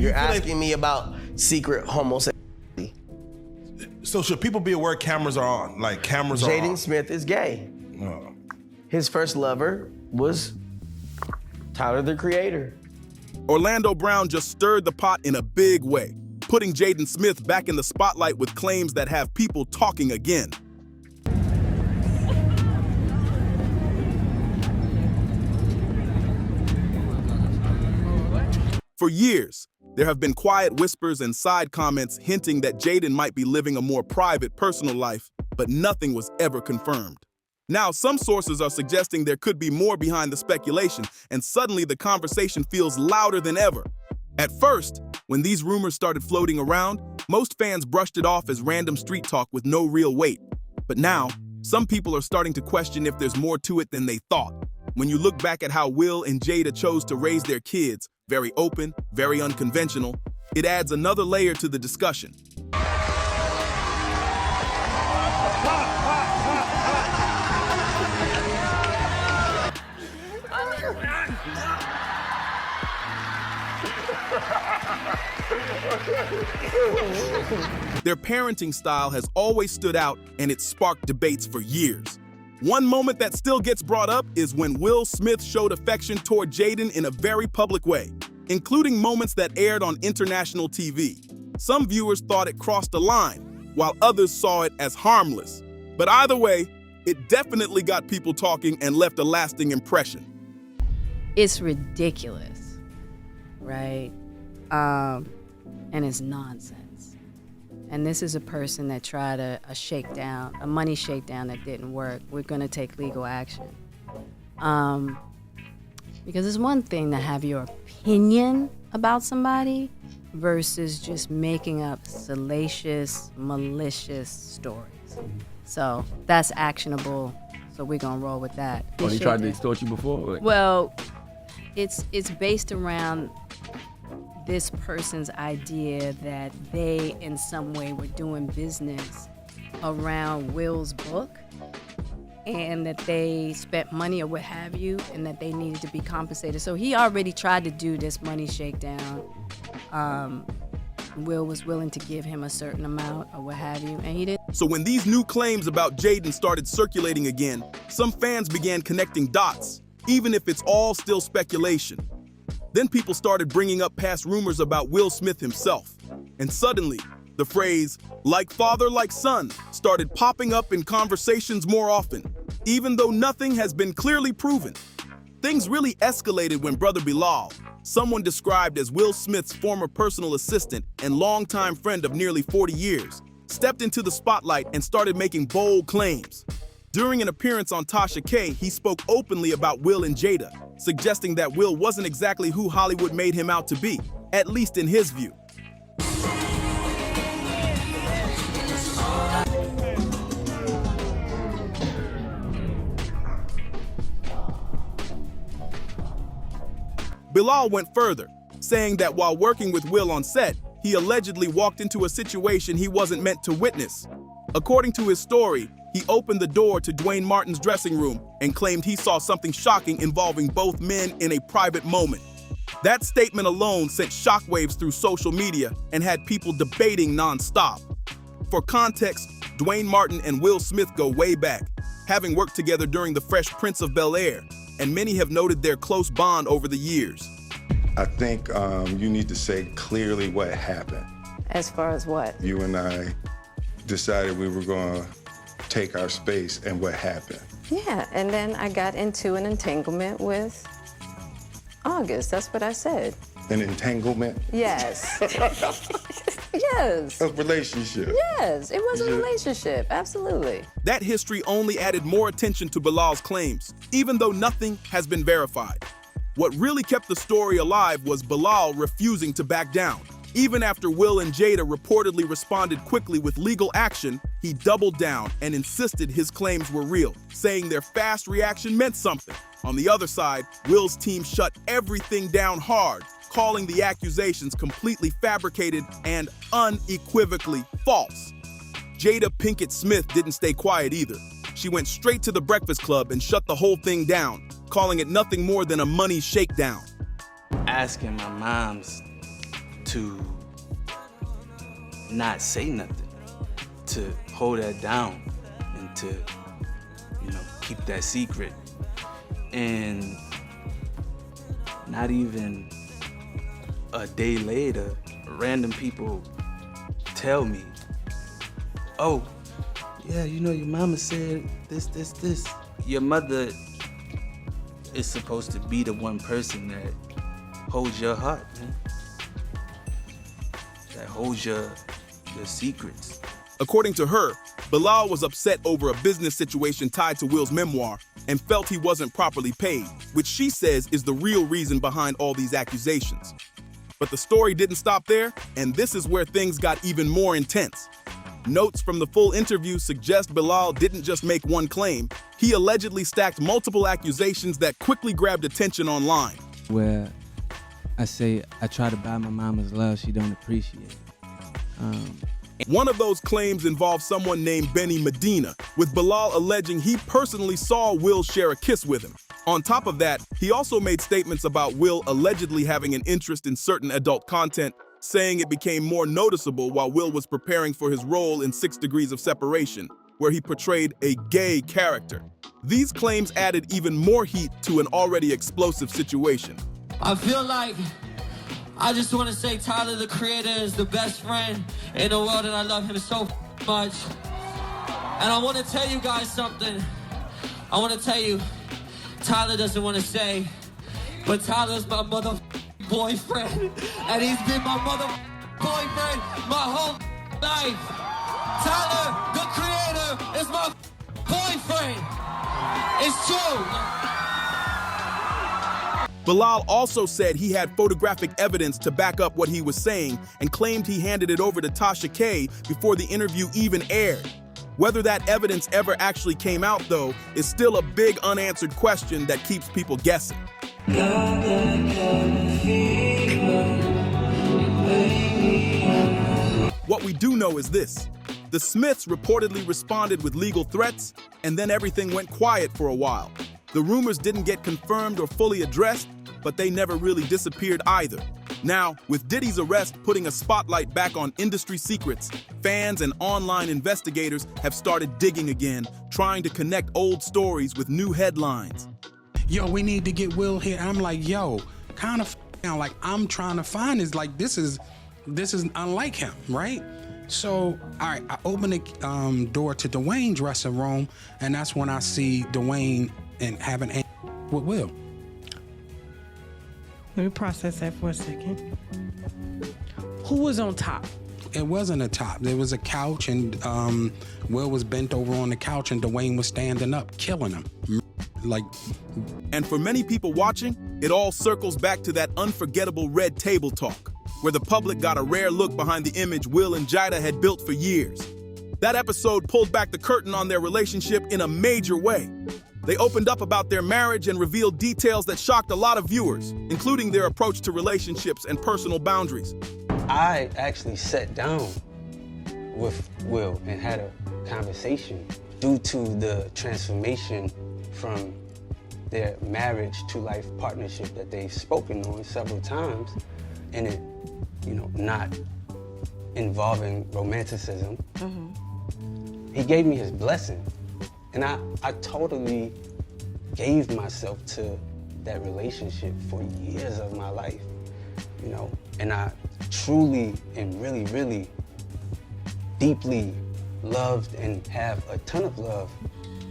You're asking me about secret homosexuality. So should people be aware cameras are on? Like cameras are on? Jaden Smith is gay. His first lover was Tyler, the Creator. Orlando Brown just stirred the pot in a big way, putting Jaden Smith back in the spotlight with claims that have people talking again. For years, there have been quiet whispers and side comments hinting that Jaden might be living a more private, personal life, but nothing was ever confirmed. Now, some sources are suggesting there could be more behind the speculation, and suddenly the conversation feels louder than ever. At first, when these rumors started floating around, most fans brushed it off as random street talk with no real weight. But now, some people are starting to question if there's more to it than they thought. When you look back at how Will and Jada chose to raise their kids, very open, very unconventional, it adds another layer to the discussion. Their parenting style has always stood out, and it's sparked debates for years. One moment that still gets brought up is when Will Smith showed affection toward Jaden in a very public way, including moments that aired on international TV. Some viewers thought it crossed a line, while others saw it as harmless. But either way, it definitely got people talking and left a lasting impression. It's ridiculous, right? And it's nonsense. And this is a person that tried a shakedown, a money shakedown that didn't work. We're gonna take legal action. Because it's one thing to have your opinion about somebody versus just making up salacious, malicious stories. So that's actionable, so we're gonna roll with that. Oh, he tried to extort you before? Well, it's based around this person's idea that they in some way were doing business around Will's book and that they spent money or what have you and that they needed to be compensated. So he already tried to do this money shakedown. Will was willing to give him a certain amount or what have you, and he did. So when these new claims about Jaden started circulating again, some fans began connecting dots, even if it's all still speculation. Then people started bringing up past rumors about Will Smith himself. And suddenly, the phrase, like father, like son, started popping up in conversations more often, even though nothing has been clearly proven. Things really escalated when Brother Bilal, someone described as Will Smith's former personal assistant and longtime friend of nearly 40 years, stepped into the spotlight and started making bold claims. During an appearance on Tasha K, he spoke openly about Will and Jada, suggesting that Will wasn't exactly who Hollywood made him out to be, at least in his view. Bilal went further, saying that while working with Will on set, he allegedly walked into a situation he wasn't meant to witness. According to his story, he opened the door to Dwayne Martin's dressing room and claimed he saw something shocking involving both men in a private moment. That statement alone sent shockwaves through social media and had people debating nonstop. For context, Dwayne Martin and Will Smith go way back, having worked together during The Fresh Prince of Bel-Air, and many have noted their close bond over the years. I think you need to say clearly what happened. As far as what? You and I decided we were going to take our space, and what happened. Yeah, and then I got into an entanglement with August. That's what I said. An entanglement? Yes. Yes. A relationship? Yes, it was a relationship, absolutely. That history only added more attention to Bilal's claims, even though nothing has been verified. What really kept the story alive was Bilal refusing to back down. Even after Will and Jada reportedly responded quickly with legal action, he doubled down and insisted his claims were real, saying their fast reaction meant something. On the other side, Will's team shut everything down hard, calling the accusations completely fabricated and unequivocally false. Jada Pinkett Smith didn't stay quiet either. She went straight to the Breakfast Club and shut the whole thing down, calling it nothing more than a money shakedown. Asking my mom's to not say nothing, to hold that down, and to, you know, keep that secret. And not even a day later, random people tell me, oh, yeah, you know, your mama said this. Your mother is supposed to be the one person that holds your heart, man. That holds your secrets. According to her, Bilal was upset over a business situation tied to Will's memoir and felt he wasn't properly paid, which she says is the real reason behind all these accusations. But the story didn't stop there, and this is where things got even more intense. Notes from the full interview suggest Bilal didn't just make one claim. He allegedly stacked multiple accusations that quickly grabbed attention online. Where I say I try to buy my mama's love, she don't appreciate it. One of those claims involves someone named Benny Medina, with Bilal alleging he personally saw Will share a kiss with him. On top of that, he also made statements about Will allegedly having an interest in certain adult content, saying it became more noticeable while Will was preparing for his role in 6 Degrees of Separation, where he portrayed a gay character. These claims added even more heat to an already explosive situation. I feel like I just want to say Tyler, the Creator, is the best friend in the world, and I love him so much. And I want to tell you guys something. I want to tell you, Tyler doesn't want to say, but Tyler's my mother boyfriend, and he's been my mother boyfriend my whole life. Tyler, the Creator, is my boyfriend. It's true. Bilal also said he had photographic evidence to back up what he was saying and claimed he handed it over to Tasha K before the interview even aired. Whether that evidence ever actually came out, though, is still a big unanswered question that keeps people guessing. What we do know is this. The Smiths reportedly responded with legal threats, and then everything went quiet for a while. The rumors didn't get confirmed or fully addressed, but they never really disappeared either. Now, with Diddy's arrest putting a spotlight back on industry secrets, fans and online investigators have started digging again, trying to connect old stories with new headlines. Yo, we need to get Will here. I'm like, yo, kind of like I'm trying to find is like this is unlike him, right? So, all right, I open the door to Dwayne's dressing room, and that's when I see Dwayne and having with Will. Let me process that for a second. Who was on top? It wasn't a top. There was a couch, and Will was bent over on the couch, and Dwayne was standing up, killing him. And for many people watching, it all circles back to that unforgettable red table talk, where the public got a rare look behind the image Will and Jada had built for years. That episode pulled back the curtain on their relationship in a major way. They opened up about their marriage and revealed details that shocked a lot of viewers, including their approach to relationships and personal boundaries. I actually sat down with Will and had a conversation due to the transformation from their marriage to life partnership that they've spoken on several times, and it, not involving romanticism. Mm-hmm. He gave me his blessing. And I totally gave myself to that relationship for years of my life, and I truly and really, really deeply loved and have a ton of love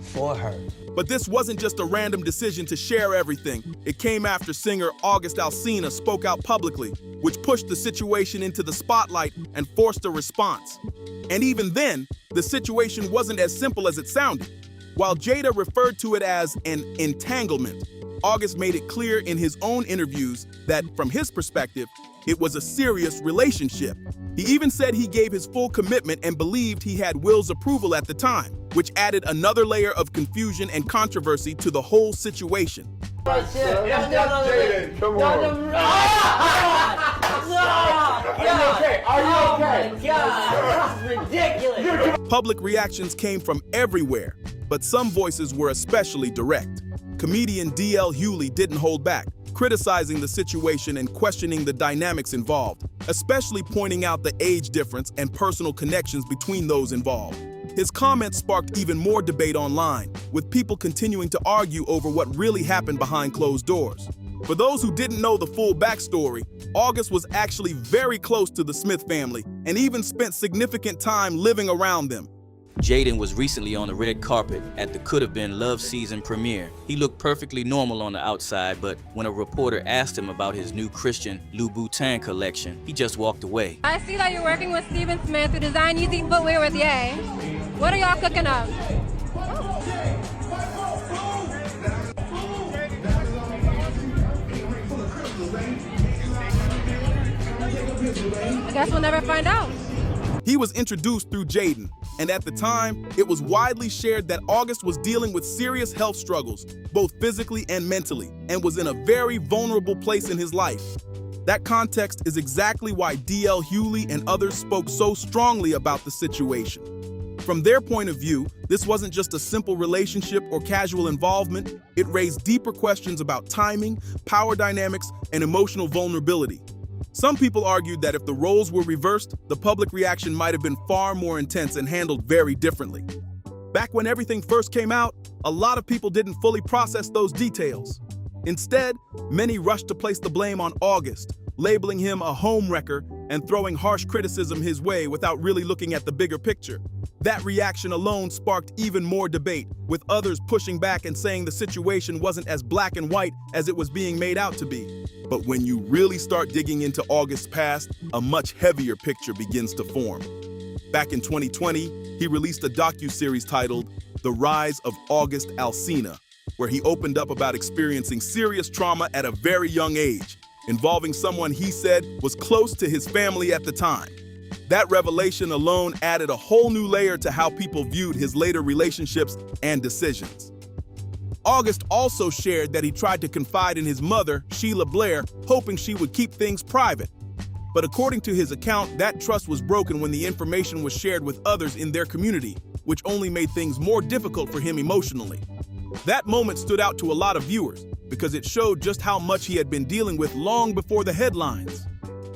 for her. But this wasn't just a random decision to share everything. It came after singer August Alsina spoke out publicly, which pushed the situation into the spotlight and forced a response. And even then, the situation wasn't as simple as it sounded. While Jada referred to it as an entanglement, August made it clear in his own interviews that, from his perspective, it was a serious relationship. He even said he gave his full commitment and believed he had Will's approval at the time, which added another layer of confusion and controversy to the whole situation. Jaden, come on. Are you okay? Oh my God, this is ridiculous. Public reactions came from everywhere, but some voices were especially direct. Comedian D.L. Hewley didn't hold back. criticizing the situation and questioning the dynamics involved, especially pointing out the age difference and personal connections between those involved. His comments sparked even more debate online, with people continuing to argue over what really happened behind closed doors. For those who didn't know the full backstory, August was actually very close to the Smith family and even spent significant time living around them. Jaden was recently on the red carpet at the Could Have Been Love season premiere. He looked perfectly normal on the outside, but when a reporter asked him about his new Christian Louboutin collection, he just walked away. I see that you're working with Jaden Smith, who designed Yeezy footwear with Ye. What are y'all cooking up? I guess we'll never find out. He was introduced through Jaden, and at the time, it was widely shared that August was dealing with serious health struggles, both physically and mentally, and was in a very vulnerable place in his life. That context is exactly why D.L. Hughley and others spoke so strongly about the situation. From their point of view, this wasn't just a simple relationship or casual involvement. It raised deeper questions about timing, power dynamics, and emotional vulnerability. Some people argued that if the roles were reversed, the public reaction might have been far more intense and handled very differently. Back when everything first came out, a lot of people didn't fully process those details. Instead, many rushed to place the blame on August, labeling him a homewrecker and throwing harsh criticism his way without really looking at the bigger picture. That reaction alone sparked even more debate, with others pushing back and saying the situation wasn't as black and white as it was being made out to be. But when you really start digging into August's past, a much heavier picture begins to form. Back in 2020, he released a docuseries titled The Rise of August Alsina, where he opened up about experiencing serious trauma at a very young age, involving someone he said was close to his family at the time. That revelation alone added a whole new layer to how people viewed his later relationships and decisions. August also shared that he tried to confide in his mother, Sheila Blair, hoping she would keep things private. But according to his account, that trust was broken when the information was shared with others in their community, which only made things more difficult for him emotionally. That moment stood out to a lot of viewers because it showed just how much he had been dealing with long before the headlines.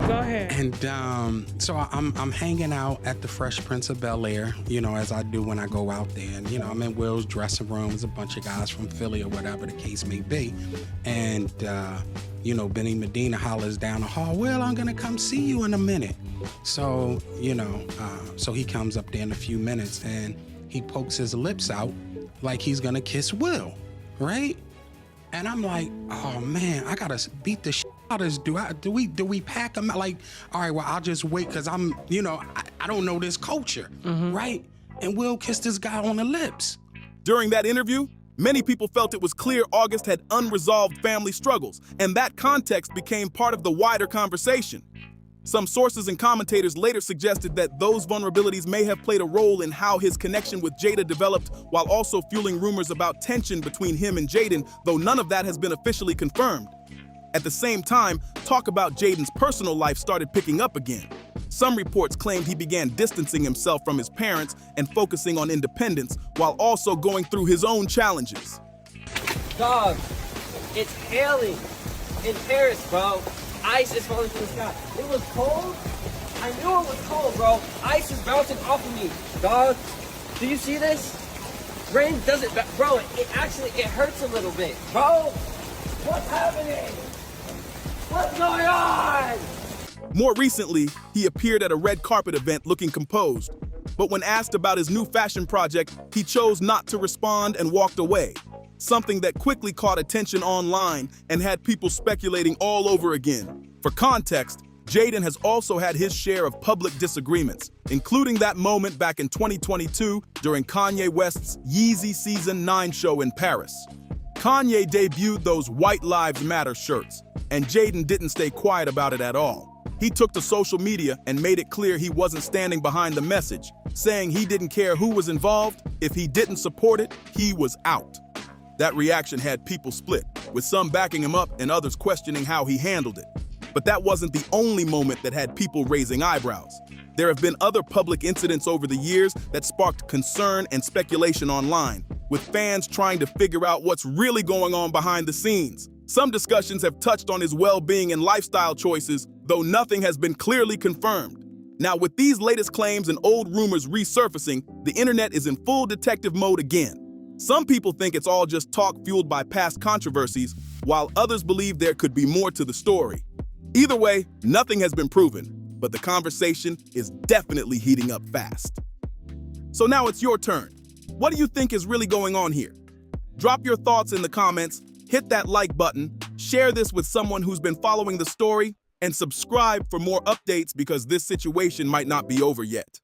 Go ahead. And so I'm hanging out at the Fresh Prince of Bel-Air, you know, as I do when I go out there. And, you know, I'm in Will's dressing room. There's a bunch of guys from Philly or whatever the case may be. And, you know, Benny Medina hollers down the hall, Will, I'm going to come see you in a minute. So, you know, so he comes up there in a few minutes and he pokes his lips out like he's going to kiss Will, right? And I'm like, oh, man, I got to beat the shit out of this. Do we pack him out? Like, all right, well, I'll just wait because I'm, you know, I don't know this culture, right? And Will kissed this guy on the lips. During that interview, many people felt it was clear August had unresolved family struggles, and that context became part of the wider conversation. Some sources and commentators later suggested that those vulnerabilities may have played a role in how his connection with Jada developed, while also fueling rumors about tension between him and Jaden, though none of that has been officially confirmed. At the same time, talk about Jaden's personal life started picking up again. Some reports claimed he began distancing himself from his parents and focusing on independence, while also going through his own challenges. Dog, it's hailing in Paris, bro. Ice is falling from the sky. It was cold. I knew it was cold, bro. Ice is bouncing off of me. Dog, do you see this? Rain doesn't, bro, it hurts a little bit. Bro, what's happening? What's going on? More recently, he appeared at a red carpet event looking composed. But when asked about his new fashion project, he chose not to respond and walked away. Something that quickly caught attention online and had people speculating all over again. For context, Jaden has also had his share of public disagreements, including that moment back in 2022 during Kanye West's Yeezy Season 9 show in Paris. Kanye debuted those White Lives Matter shirts, and Jaden didn't stay quiet about it at all. He took to social media and made it clear he wasn't standing behind the message, saying he didn't care who was involved. If he didn't support it, he was out. That reaction had people split, with some backing him up and others questioning how he handled it. But that wasn't the only moment that had people raising eyebrows. There have been other public incidents over the years that sparked concern and speculation online, with fans trying to figure out what's really going on behind the scenes. Some discussions have touched on his well-being and lifestyle choices, though nothing has been clearly confirmed. Now, with these latest claims and old rumors resurfacing, the internet is in full detective mode again. Some people think it's all just talk fueled by past controversies, while others believe there could be more to the story. Either way, nothing has been proven, but the conversation is definitely heating up fast. So now it's your turn. What do you think is really going on here? Drop your thoughts in the comments, hit that like button, share this with someone who's been following the story, and subscribe for more updates because this situation might not be over yet.